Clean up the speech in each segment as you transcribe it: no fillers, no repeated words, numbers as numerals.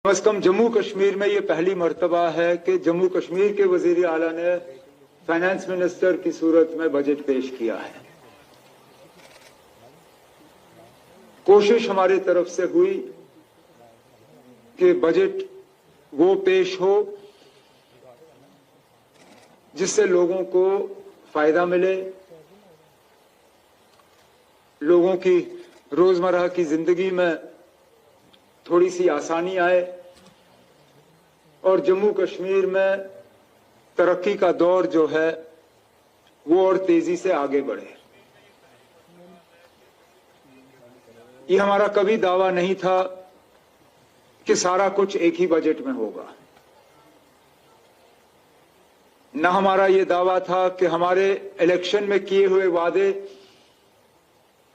बस कम जम्मू कश्मीर में ये पहली मर्तबा है कि जम्मू कश्मीर के वजीर आला ने फाइनेंस मिनिस्टर की सूरत में बजट पेश किया है। कोशिश हमारी तरफ से हुई कि बजट वो पेश हो जिससे लोगों को फायदा मिले, लोगों की रोजमर्रा की जिंदगी में थोड़ी सी आसानी आए और जम्मू कश्मीर में तरक्की का दौर जो है वो और तेजी से आगे बढ़े। ये हमारा कभी दावा नहीं था कि सारा कुछ एक ही बजट में होगा। न हमारा ये दावा था कि हमारे इलेक्शन में किए हुए वादे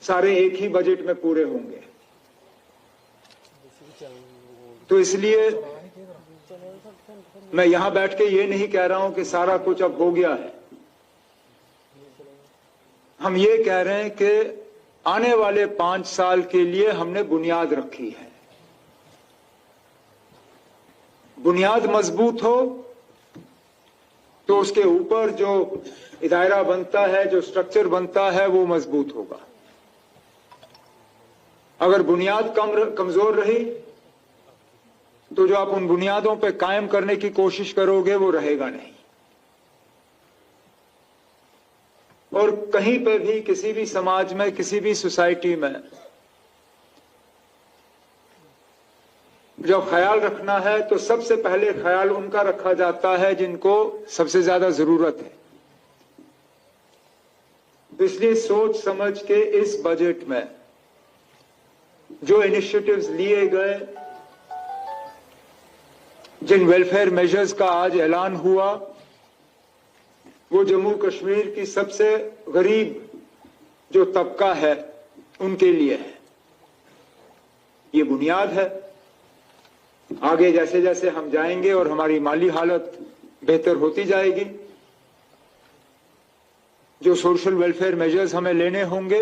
सारे एक ही बजट में पूरे होंगे। तो इसलिए मैं यहां बैठ के ये नहीं कह रहा हूं कि सारा कुछ अब हो गया है। हम ये कह रहे हैं कि आने वाले 5 साल के लिए हमने बुनियाद रखी है। बुनियाद मजबूत हो तो उसके ऊपर जो दायरा बनता है, जो स्ट्रक्चर बनता है, वो मजबूत होगा। अगर बुनियाद कमजोर रही तो जो आप उन बुनियादों पर कायम करने की कोशिश करोगे वो रहेगा नहीं। और कहीं पे भी, किसी भी समाज में, किसी भी सोसाइटी में जब ख्याल रखना है तो सबसे पहले ख्याल उनका रखा जाता है जिनको सबसे ज्यादा जरूरत है। इसलिए सोच समझ के इस बजट में जो इनिशिएटिव्स लिए गए, जिन वेलफेयर मेजर्स का आज ऐलान हुआ, वो जम्मू कश्मीर की सबसे गरीब जो तबका है उनके लिए है। ये बुनियाद है। आगे जैसे जैसे हम जाएंगे और हमारी माली हालत बेहतर होती जाएगी, जो सोशल वेलफेयर मेजर्स हमें लेने होंगे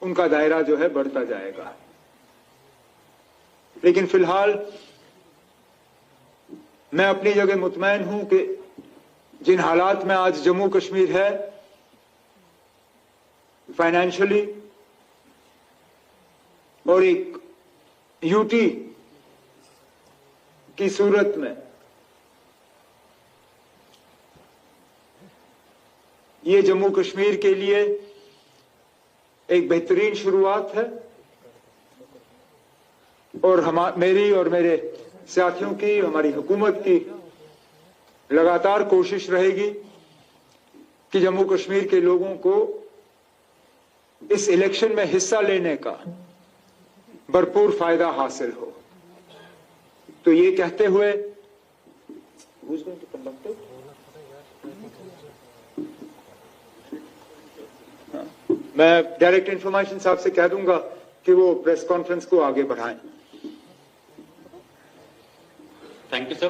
उनका दायरा जो है बढ़ता जाएगा। लेकिन फिलहाल मैं अपनी जगह मुतमैन हूं कि जिन हालात में आज जम्मू कश्मीर है, फाइनेंशियली और एक यूटी की सूरत में, ये जम्मू कश्मीर के लिए एक बेहतरीन शुरुआत है। और मेरी और मेरे साथियों की, हमारी हुकूमत की लगातार कोशिश रहेगी कि जम्मू कश्मीर के लोगों को इस इलेक्शन में हिस्सा लेने का भरपूर फायदा हासिल हो। तो ये कहते हुए मैं डायरेक्ट इंफॉर्मेशन साहब से कह दूंगा कि वो प्रेस कॉन्फ्रेंस को आगे बढ़ाएं। Thank you, sir.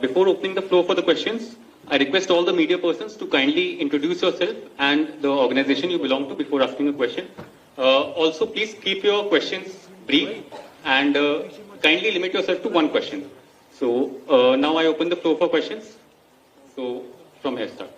Before opening the floor for the questions, I request all the media persons to kindly introduce yourself and the organization you belong to before asking a question. Also, please keep your questions brief and kindly limit yourself to one question. So, now I open the floor for questions. So, from here, start.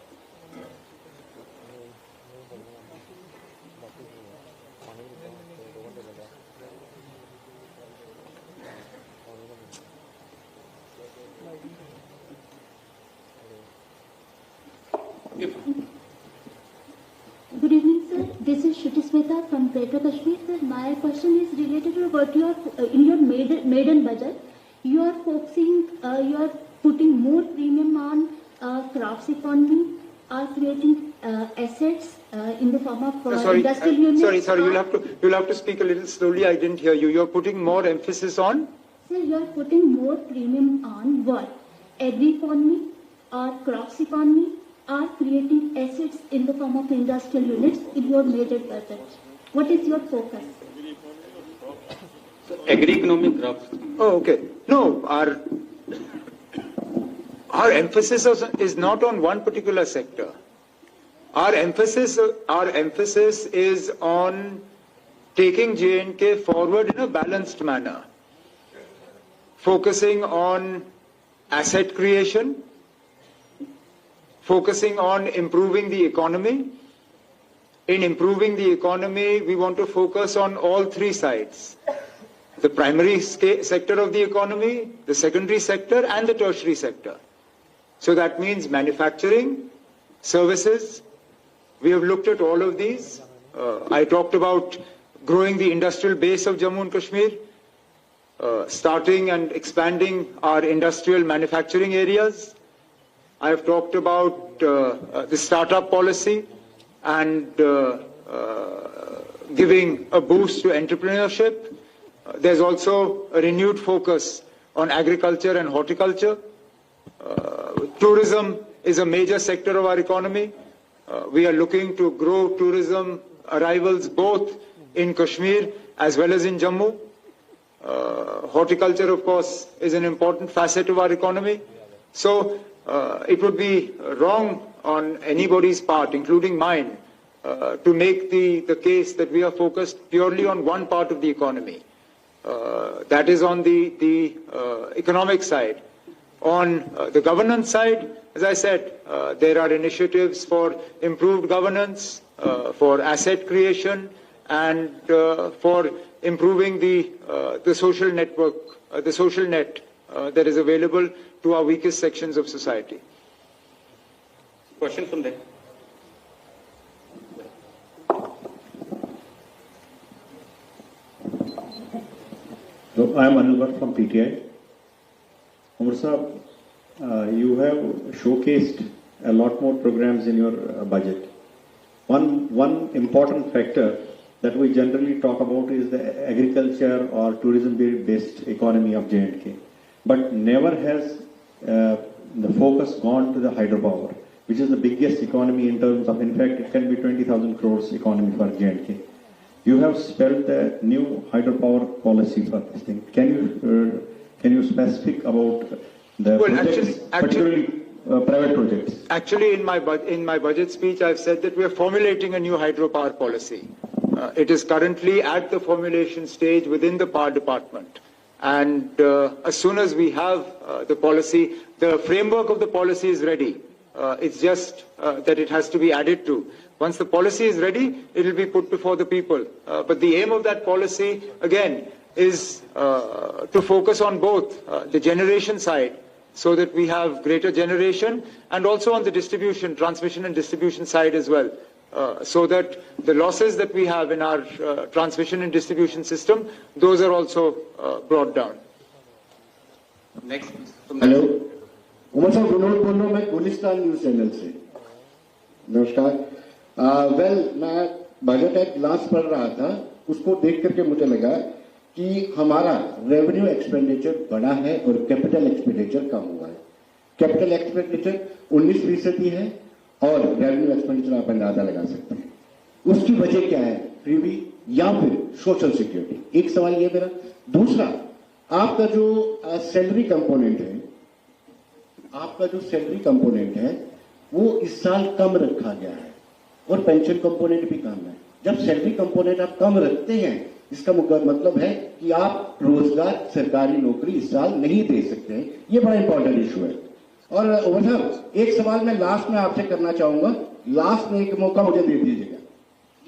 Good evening, sir. This is Shruti Smita from Greater Kashmir. Sir, my question is related to what you are in your maiden budget. You are focusing, you are putting more premium on crafts economy, are creating assets in the form of industrial units. Sorry. You'll have to speak a little slowly. I didn't hear you. You are putting more emphasis on. Sir, you are putting more premium on what? Agri economy or crops economy? Are creating assets in the form of industrial units in your major budget. What is your focus? Agri-economic crops. Oh, okay. No, our emphasis is not on one particular sector. Our emphasis is on taking J&K forward in a balanced manner. focusing on asset creation, focusing on improving the economy. In improving the economy, we want to focus on all three sides: the primary sector of the economy, the secondary sector, and the tertiary sector. So that means manufacturing, services. We have looked at all of these. I talked about growing the industrial base of Jammu and Kashmir, starting and expanding our industrial manufacturing areas. I have talked about the startup policy and giving a boost to entrepreneurship. There's also a renewed focus on agriculture and horticulture. Tourism is a major sector of our economy. We are looking to grow tourism arrivals both in Kashmir as well as in Jammu. Horticulture, of course, is an important facet of our economy. So it would be wrong on anybody's part, including mine, to make the case that we are focused purely on one part of the economy. That is on the economic side. On the governance side, as I said, there are initiatives for improved governance, for asset creation, and for improving the social network, the social net that is available to our weakest sections of society. Question from there. So I am Anil Bhatt from PTI. Umar Sahab, you have showcased a lot more programs in your budget. One important factor that we generally talk about is the agriculture or tourism-based economy of J&K. But never has the focus gone to the hydropower, which is the biggest economy in terms of, in fact, it can be 20,000 crores economy for J&K. You have spelled the new hydropower policy for this thing. Can you specific about the projects, particularly private projects? Actually, in my budget speech, I've said that we are formulating a new hydropower policy. It is currently at the formulation stage within the Power Department. And as soon as we have the policy, the framework of the policy is ready. It's just that it has to be added to. Once the policy is ready, it will be put before the people. But the aim of that policy, again, is to focus on both the generation side, so that we have greater generation, and also on the distribution, transmission and distribution side as well, so that the losses that we have in our transmission and distribution system, those are also brought down. Next. Hello, Umar sahab Vinod बोल रहा हूँ मैं Gulistan news channel से। नमस्कार। मैं budget act last पढ़ रहा था, उसको देख करके मुझे लगा कि हमारा रेवेन्यू एक्सपेंडिचर बढ़ा है और कैपिटल एक्सपेंडिचर कम हुआ है। कैपिटल एक्सपेंडिचर 19% है और रेवेन्यू एक्सपेंडिचर आप अंदाजा लगा सकते हैं। उसकी वजह क्या है? फ्रीबी या फिर सोशल सिक्योरिटी? एक सवाल ये मेरा। दूसरा, आपका जो सैलरी कंपोनेंट है, वो इस साल कम रखा गया है और पेंशन कंपोनेंट भी कम है। जब सैलरी कंपोनेंट आप कम रखते हैं, इसका मतलब है कि आप रोजगार, सरकारी नौकरी इस साल नहीं दे सकते हैं। ये बड़ा इंपॉर्टेंट इशू है। और उमर साहब, एक सवाल मैं लास्ट में आपसे करना चाहूंगा, लास्ट में एक मौका मुझे दे दीजिएगा।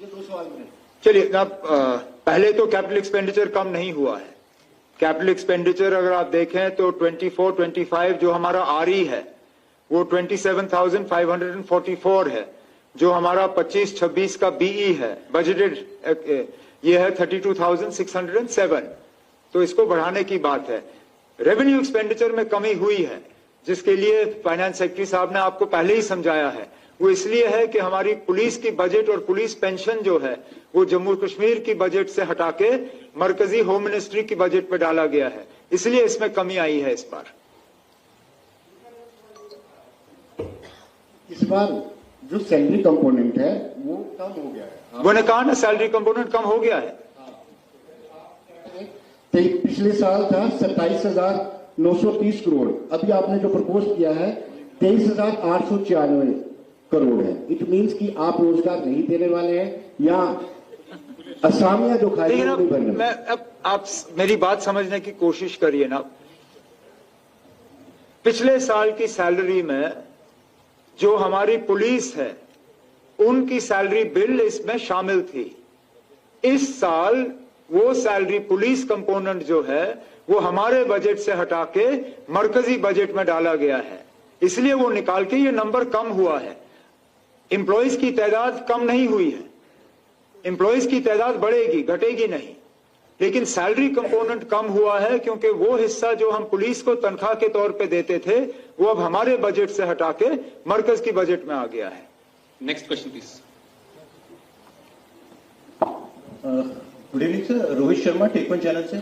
ये 2 सवाल मेरे। चलिए, पहले तो कैपिटल एक्सपेंडिचर कम नहीं हुआ है। कैपिटल एक्सपेंडिचर अगर आप देखें तो 24-25 जो हमारा आरई है वो 27,544 है। जो हमारा 25-26 का बीई है बजटेड, ये है 32,607। तो इसको बढ़ाने की बात है। रेवेन्यू एक्सपेंडिचर में कमी हुई है, जिसके लिए फाइनेंस सेक्रेटरी साहब ने आपको पहले ही समझाया है। वो इसलिए है कि हमारी पुलिस की बजट और पुलिस पेंशन जो है वो जम्मू कश्मीर की बजट से हटा के मरकजी होम मिनिस्ट्री की बजट में डाला गया है, इसलिए इसमें कमी आई है इस बार। इस बार जो सैलरी कंपोनेंट है वो कम हो गया है। वो ने कहा ना, सैलरी कंपोनेंट कम हो गया है। पिछले साल था 27,930 करोड़, अभी आपने जो प्रपोज किया है 23,896 करोड़ है। इट मींस कि आप रोजगार नहीं देने वाले हैं या असामियां जो खाली नहीं भरने। मैं अब आप मेरी बात समझने की कोशिश करिए ना। पिछले साल की सैलरी में जो हमारी पुलिस है उनकी सैलरी बिल इसमें शामिल थी। इस साल वो सैलरी पुलिस कंपोनेंट जो है वो हमारे बजट से हटा के मरकजी बजट में डाला गया है, इसलिए वो निकाल के ये नंबर कम हुआ है। एम्प्लॉइज की तादाद कम नहीं हुई है, एम्प्लॉइज की तादाद बढ़ेगी, घटेगी नहीं, लेकिन सैलरी कंपोनेंट कम हुआ है क्योंकि वो हिस्सा जो हम पुलिस को तनख्वाह के तौर पे देते थे वो अब हमारे बजट से हटा के मरकज की बजट में आ गया है। Next question, please. Good evening sir, Rohit Sharma take one channel से।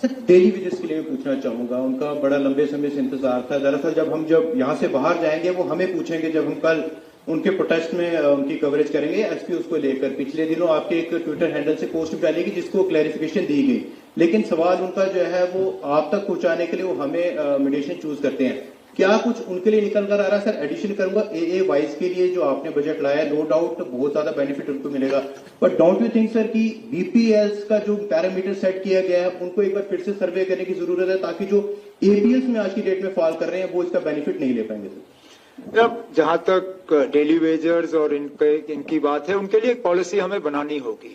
सर डेली वेजेस के लिए मैं पूछना चाहूंगा, उनका बड़ा लंबे समय से इंतजार था। दरअसल जब यहाँ से बाहर जाएंगे वो हमें पूछेंगे, जब हम कल उनके प्रोटेस्ट में उनकी कवरेज करेंगे एसपी उसको लेकर। पिछले दिनों आपके एक ट्विटर हैंडल से पोस्ट डालेगी जिसको क्लैरिफिकेशन दी गई, लेकिन सवाल उनका जो है वो आप तक पहुंचाने के लिए वो हमें मीडिएशन चूज करते हैं। क्या कुछ उनके लिए निकल कर आ रहा है? सर एडिशन करूंगा, AA वाइज के लिए जो आपने बजट लाया है, नो डाउट बहुत ज्यादा बेनिफिट उनको मिलेगा, but don't you think sir कि BPLs का जो पैरामीटर सेट किया गया है उनको एक बार फिर से सर्वे करने की जरूरत है, ताकि जो APLs में आज की डेट में फॉल कर रहे हैं वो इसका बेनिफिट नहीं ले पाएंगे सर? अब जहां तक डेली वेजर्स और इनकी बात है, उनके लिए एक पॉलिसी हमें बनानी होगी।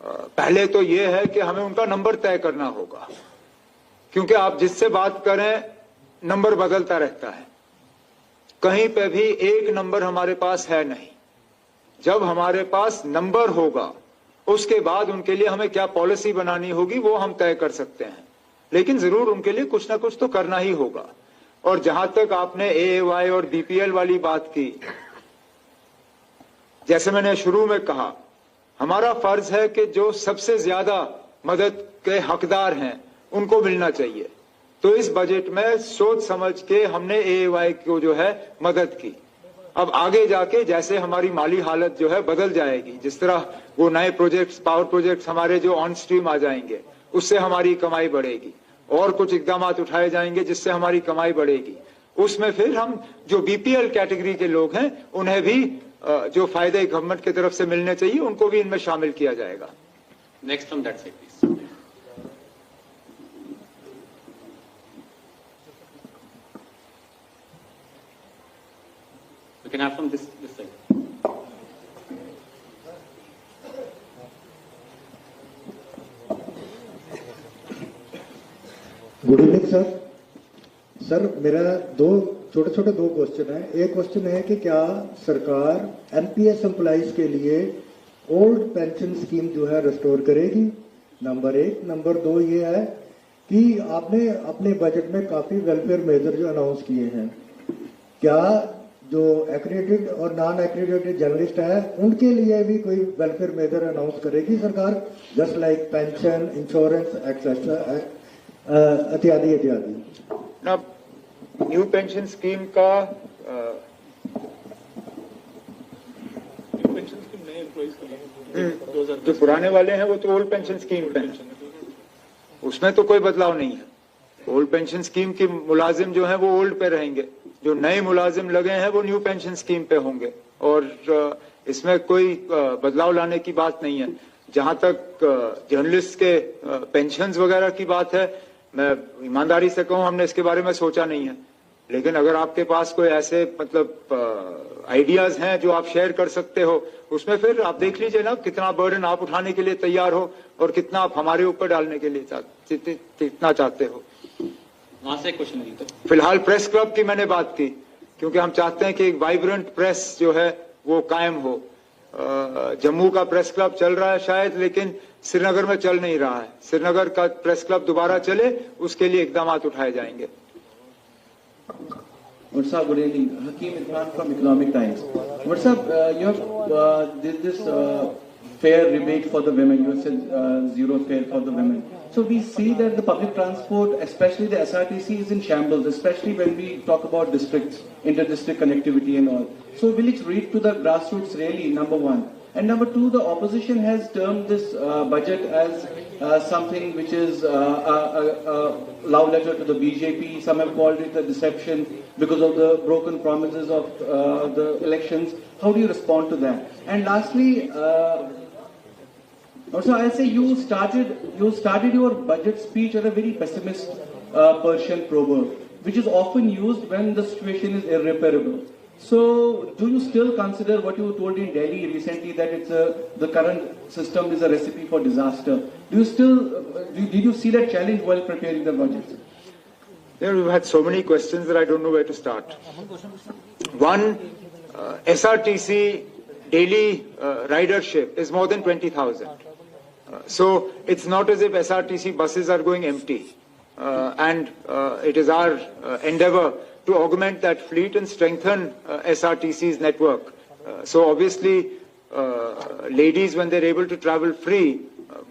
पहले तो ये है कि हमें उनका नंबर तय करना होगा, क्योंकि आप जिससे बात करें नंबर बदलता रहता है, कहीं पे भी एक नंबर हमारे पास है नहीं। जब हमारे पास नंबर होगा उसके बाद उनके लिए हमें क्या पॉलिसी बनानी होगी वो हम तय कर सकते हैं, लेकिन जरूर उनके लिए कुछ ना कुछ तो करना ही होगा। और जहां तक आपने AAY और BPL वाली बात की, जैसे मैंने शुरू में कहा, हमारा फर्ज है कि जो सबसे ज्यादा मदद के हकदार हैं उनको मिलना चाहिए। तो इस बजट में सोच समझ के हमने AAY को जो है मदद की। अब आगे जाके जैसे हमारी माली हालत जो है बदल जाएगी, जिस तरह वो नए प्रोजेक्ट्स, पावर प्रोजेक्ट्स हमारे जो ऑन स्ट्रीम आ जाएंगे, उससे हमारी कमाई बढ़ेगी, और कुछ इकदाम उठाए जाएंगे जिससे हमारी कमाई बढ़ेगी। उसमें फिर हम जो BPL कैटेगरी के लोग हैं उन्हें भी जो फायदे गवर्नमेंट की तरफ से मिलने चाहिए उनको भी इनमें शामिल किया जाएगा। Next from that side, please. You can have from this side. Good evening sir. Sir मेरा दो छोटे क्वेश्चन है। एक क्वेश्चन है कि क्या सरकार NPS एम्प्लॉइज के लिए ओल्ड पेंशन स्कीम जो है रिस्टोर करेगी, नंबर 1। नंबर 2 ये है कि आपने अपने बजट में काफी वेलफेयर मेजर जो अनाउंस किए हैं, क्या जो एक्रेडिटेड और नॉन एक्रेडिटेड जर्नलिस्ट है उनके लिए भी कोई वेलफेयर मेजर अनाउंस करेगी सरकार, just like pension, insurance etcetera इत्यादि इत्यादि? ना, न्यू पेंशन स्कीम का जो पुराने वाले हैं वो तो ओल्ड पेंशन स्कीम पे हैं, उसमें तो कोई बदलाव नहीं है। ओल्ड पेंशन स्कीम की मुलाजिम जो है वो ओल्ड पे रहेंगे, जो नए मुलाजिम लगे हैं वो न्यू पेंशन स्कीम पे होंगे, और इसमें कोई बदलाव लाने की बात नहीं है। जहां तक जर्नलिस्ट के पेंशन्स वगैरह की बात है, मैं ईमानदारी से कहूं हमने इसके बारे में सोचा नहीं है, लेकिन अगर आपके पास कोई ऐसे मतलब आइडियाज हैं जो आप शेयर कर सकते हो, उसमें फिर आप देख लीजिए ना कितना बर्डन आप उठाने के लिए तैयार हो और कितना आप हमारे ऊपर डालने के लिए कितना चाहते हो। वहां से क्वेश्चन नहीं था। फिलहाल प्रेस क्लब की मैंने बात की, क्योंकि हम चाहते हैं कि एक वाइब्रेंट प्रेस जो है वो कायम हो। जम्मू का प्रेस क्लब चल रहा है शायद, लेकिन श्रीनगर में चल नहीं रहा है। श्रीनगर का प्रेस क्लब दोबारा चले, उसके लिए इकदाम उठाए जाएंगे। What's up? Good evening. Hakeem Imran from Economic Times. What's up? You have did this fare rebate for the women. You said zero fare for the women. So we see that the public transport, especially the SRTC, is in shambles, especially when we talk about districts, inter-district connectivity and all. So will it reach to the grassroots really, number one? And number two, the opposition has termed this budget as something which is a love letter to the BJP. Some have called it a deception because of the broken promises of the elections. How do you respond to that? And lastly, also I'll say you started your budget speech at a very pessimist Persian proverb. which is often used when the situation is irreparable. So, do you still consider what you told in Delhi recently, that it's the current system is a recipe for disaster? Do you still, did you see that challenge while preparing the budget? We've had so many questions that I don't know where to start. One, SRTC daily ridership is more than 20,000. So it's not as if SRTC buses are going empty. And it is our endeavor to augment that fleet and strengthen SRTC's network. So obviously, ladies, when they're able to travel free,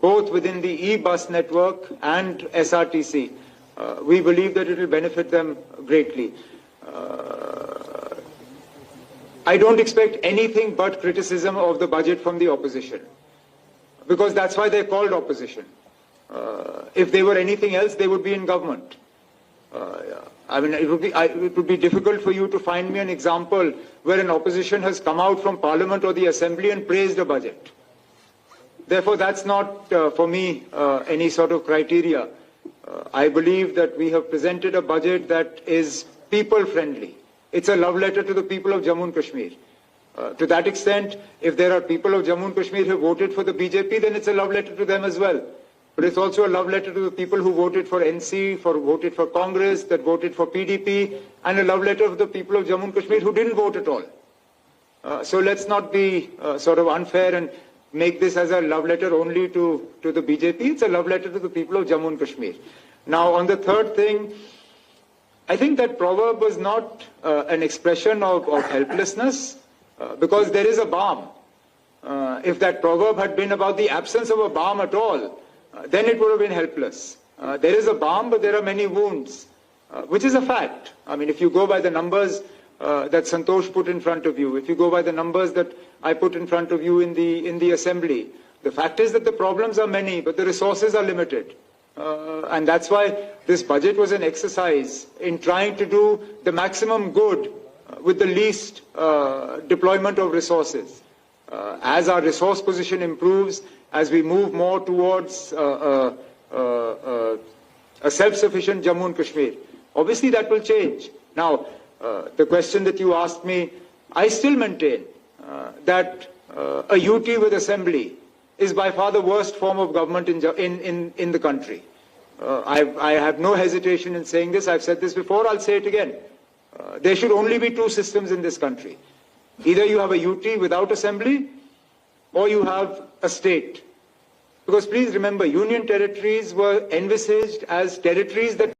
both within the e-bus network and SRTC, we believe that it will benefit them greatly. I don't expect anything but criticism of the budget from the opposition, because that's why they're called opposition. If they were anything else, they would be in government. I mean, it would be difficult for you to find me an example where an opposition has come out from Parliament or the Assembly and praised a budget. Therefore, that's not, for me, any sort of criteria. I believe that we have presented a budget that is people-friendly. It's a love letter to the people of Jammu and Kashmir. To that extent, if there are people of Jammu and Kashmir who voted for the BJP, then it's a love letter to them as well. But it's also a love letter to the people who voted for NC, voted for Congress, that voted for PDP, and a love letter to the people of Jammu and Kashmir who didn't vote at all. So let's not be sort of unfair and make this as a love letter only to the BJP. It's a love letter to the people of Jammu and Kashmir. Now, on the third thing, I think that proverb was not an expression of helplessness, because there is a balm. If that proverb had been about the absence of a balm at all, then it would have been helpless. There is a balm, but there are many wounds, which is a fact. I mean, if you go by the numbers that Santosh put in front of you, if you go by the numbers that I put in front of you in the assembly, the fact is that the problems are many, but the resources are limited. And that's why this budget was an exercise in trying to do the maximum good with the least deployment of resources. As our resource position improves, as we move more towards a self-sufficient Jammu and Kashmir, obviously that will change. Now, the question that you asked me, I still maintain that a UT with assembly is by far the worst form of government in the country. I have no hesitation in saying this. I've said this before, I'll say it again. There should only be two systems in this country. Either you have a UT without assembly, or you have a state. Because please remember, union territories were envisaged as territories that